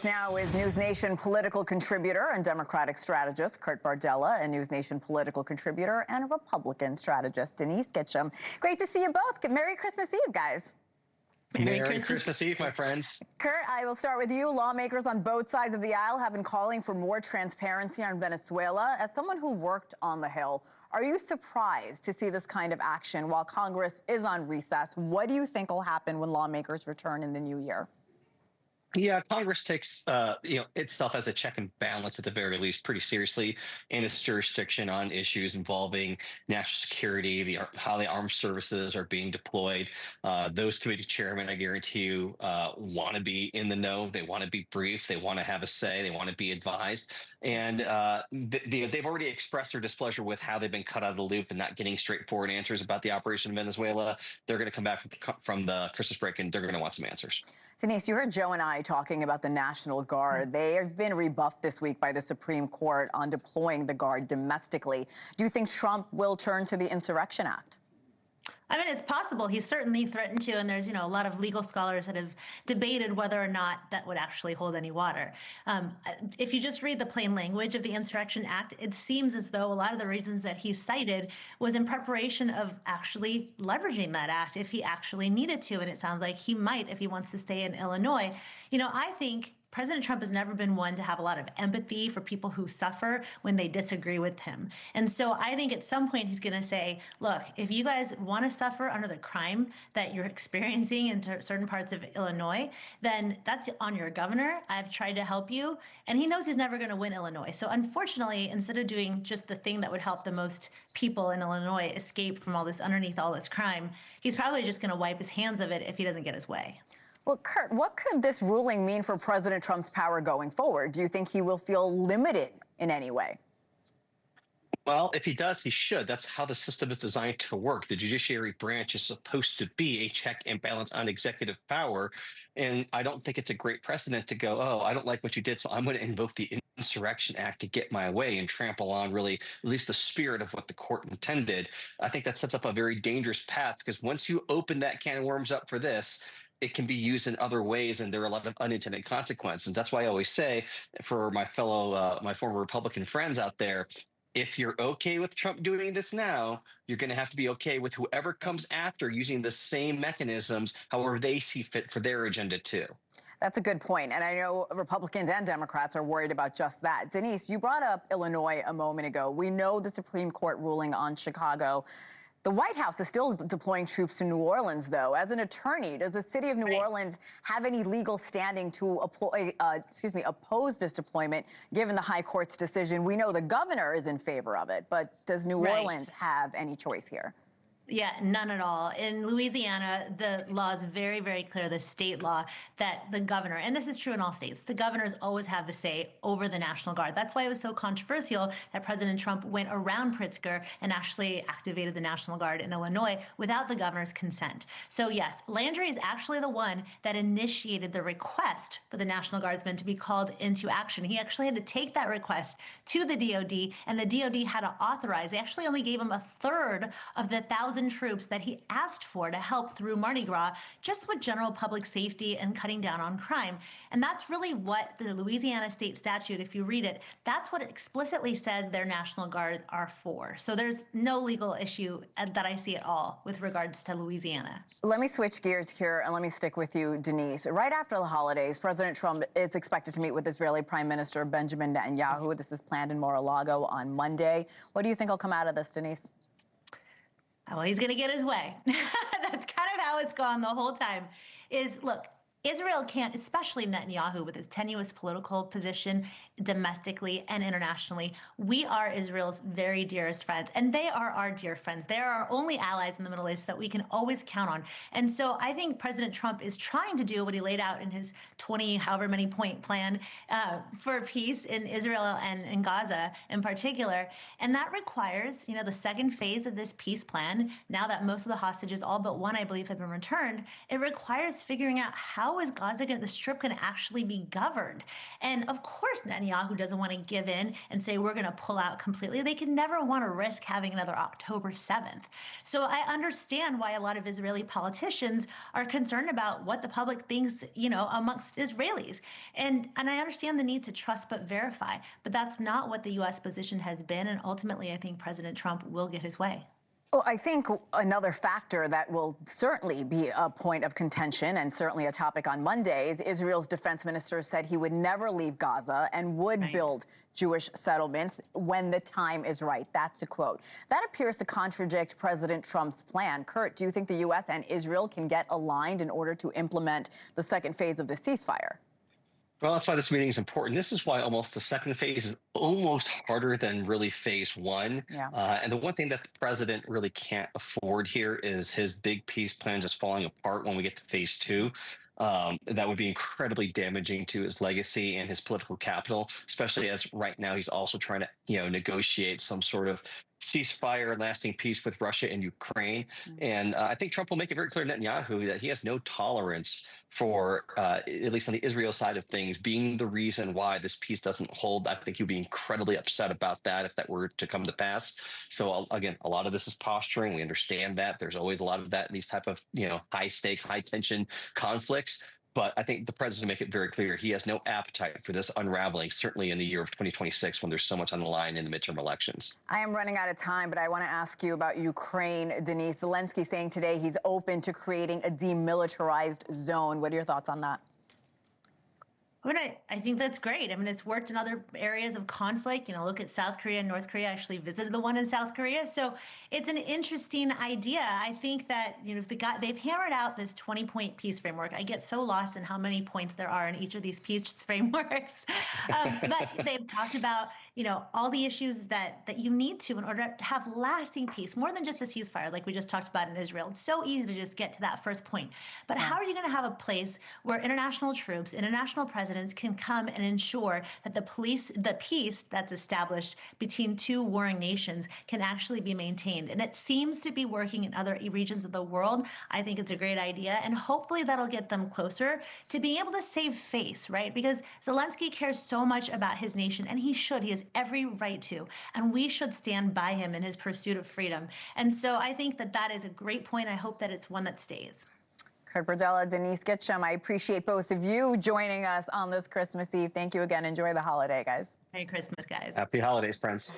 us now is NewsNation political contributor and Democratic strategist Kurt Bardella, and NewsNation political contributor and Republican strategist Denise Gitsham. Great to see you both. Merry Christmas Eve, guys. Merry Christmas Eve, my friends. Kurt, I will start with you. Lawmakers on both sides of the aisle have been calling for more transparency on Venezuela. As someone who worked on the Hill, are you surprised to see this kind of action while Congress is on recess? What do you think will happen when lawmakers return in the new year? Yeah, Congress takes itself as a check and balance at the very least pretty seriously in its jurisdiction on issues involving national security, how the armed services are being deployed. Those committee chairmen, I guarantee you, want to be in the know. They want to be briefed. They want to have a say. They want to be advised. And they've already expressed their displeasure with how they've been cut out of the loop and not getting straightforward answers about the operation in Venezuela. They're going to come back from the Christmas break and they're going to want some answers. Denise, you heard Joe and I talking about the National Guard. They have been rebuffed this week by the Supreme Court on deploying the Guard domestically. Do you think Trump will turn to the Insurrection Act? I mean, it's possible. He certainly threatened to, and there's, a lot of legal scholars that have debated whether or not that would actually hold any water. If you just read the plain language of the Insurrection Act, it seems as though a lot of the reasons that he cited was in preparation of actually leveraging that act if he actually needed to, and it sounds like he might if he wants to stay in Illinois. I think President Trump has never been one to have a lot of empathy for people who suffer when they disagree with him. And so I think at some point he's going to say, look, if you guys want to suffer under the crime that you're experiencing in certain parts of Illinois, then that's on your governor. I've tried to help you. And he knows he's never going to win Illinois. So unfortunately, instead of doing just the thing that would help the most people in Illinois escape from all this underneath all this crime, he's probably just going to wipe his hands of it if he doesn't get his way. Well, Kurt, what could this ruling mean for President Trump's power going forward? Do you think he will feel limited in any way? Well, if he does, he should. That's how the system is designed to work. The judiciary branch is supposed to be a check and balance on executive power. And I don't think it's a great precedent to go, oh, I don't like what you did, so I'm going to invoke the Insurrection Act to get my way and trample on really at least the spirit of what the court intended. I think that sets up a very dangerous path, because once you open that can of worms up for this, it can be used in other ways, and there are a lot of unintended consequences. That's why I always say, for my former Republican friends out there, if you're okay with Trump doing this now, you're going to have to be okay with whoever comes after using the same mechanisms, however they see fit for their agenda too. That's a good point. And I know Republicans and Democrats are worried about just that. Denise, you brought up Illinois a moment ago. We know the Supreme Court ruling on Chicago. The White House is still deploying troops to New Orleans, though. As an attorney, does the city of New Orleans have any legal standing to oppose this deployment, given the high court's decision? We know the governor is in favor of it, but does New Orleans have any choice here? Yeah, none at all. In Louisiana, the law is very, very clear, the state law, that the governor, and this is true in all states, the governors always have the say over the National Guard. That's why it was so controversial that President Trump went around Pritzker and actually activated the National Guard in Illinois without the governor's consent. So yes, Landry is actually the one that initiated the request for the National Guardsmen to be called into action. He actually had to take that request to the DOD, and the DOD had to authorize. They actually only gave him a third of the 1,000 troops that he asked for to help through Mardi Gras, just with general public safety and cutting down on crime. And that's really what the Louisiana state statute, if you read it, that's what it explicitly says their National Guard are for. So there's no legal issue that I see at all with regards to Louisiana. Let me switch gears here and let me stick with you, Denise. Right after the holidays, President Trump is expected to meet with Israeli Prime Minister Benjamin Netanyahu. This is planned in Mar-a-Lago on Monday. What do you think will come out of this, Denise? Well, he's going to get his way. That's kind of how it's gone the whole time. Look, Israel can't, especially Netanyahu with his tenuous political position domestically and internationally. We are Israel's very dearest friends, and they are our dear friends. They are our only allies in the Middle East that we can always count on. And so I think President Trump is trying to do what he laid out in his 20 however many point plan for peace in Israel and in Gaza in particular. And that requires, the second phase of this peace plan, now that most of the hostages, all but one, I believe, have been returned, it requires figuring out how how is Gaza, the Strip, going to actually be governed? And of course, Netanyahu doesn't want to give in and say we're going to pull out completely. They can never want to risk having another October 7th. So I understand why a lot of Israeli politicians are concerned about what the public thinks, amongst Israelis. And I understand the need to trust but verify, but that's not what the U.S. position has been. And ultimately, I think President Trump will get his way. Well, I think another factor that will certainly be a point of contention and certainly a topic on Mondays, Israel's defense minister said he would never leave Gaza and would build Jewish settlements when the time is right. That's a quote. That appears to contradict President Trump's plan. Kurt, do you think the U.S. and Israel can get aligned in order to implement the second phase of the ceasefire? Well, that's why this meeting is important. This is why almost the second phase is almost harder than really phase one. Yeah. And the one thing that the president really can't afford here is his big peace plan just falling apart when we get to phase two. That would be incredibly damaging to his legacy and his political capital, especially as right now he's also trying to, negotiate some sort of ceasefire and lasting peace with Russia and Ukraine. And I think Trump will make it very clear to Netanyahu that he has no tolerance for, at least on the Israel side of things, being the reason why this peace doesn't hold. I think he'd be incredibly upset about that if that were to come to pass. So again, a lot of this is posturing. We understand that. There's always a lot of that in these type of, high stake, high tension conflicts. But I think the president make it very clear he has no appetite for this unraveling, certainly in the year of 2026 when there's so much on the line in the midterm elections. I am running out of time, but I want to ask you about Ukraine, Denise. Zelenskyy saying today he's open to creating a demilitarized zone. What are your thoughts on that? I think that's great. It's worked in other areas of conflict. Look at South Korea and North Korea. I actually visited the one in South Korea. So it's an interesting idea. I think that, they've hammered out this 20-point peace framework. I get so lost in how many points there are in each of these peace frameworks. But they've talked about, all the issues that you need to in order to have lasting peace, more than just a ceasefire, like we just talked about in Israel. It's so easy to just get to that first point. But how are you going to have a place where international troops, international presidents can come and ensure that the peace that's established between two warring nations can actually be maintained? And it seems to be working in other regions of the world. I think it's a great idea. And hopefully that'll get them closer to being able to save face, right? Because Zelenskyy cares so much about his nation, and he should. He has every right to. And we should stand by him in his pursuit of freedom. And so I think that is a great point. I hope that it's one that stays. Kurt Bardella, Denise Gitsham, I appreciate both of you joining us on this Christmas Eve. Thank you again. Enjoy the holiday, guys. Merry Christmas, guys. Happy holidays, friends.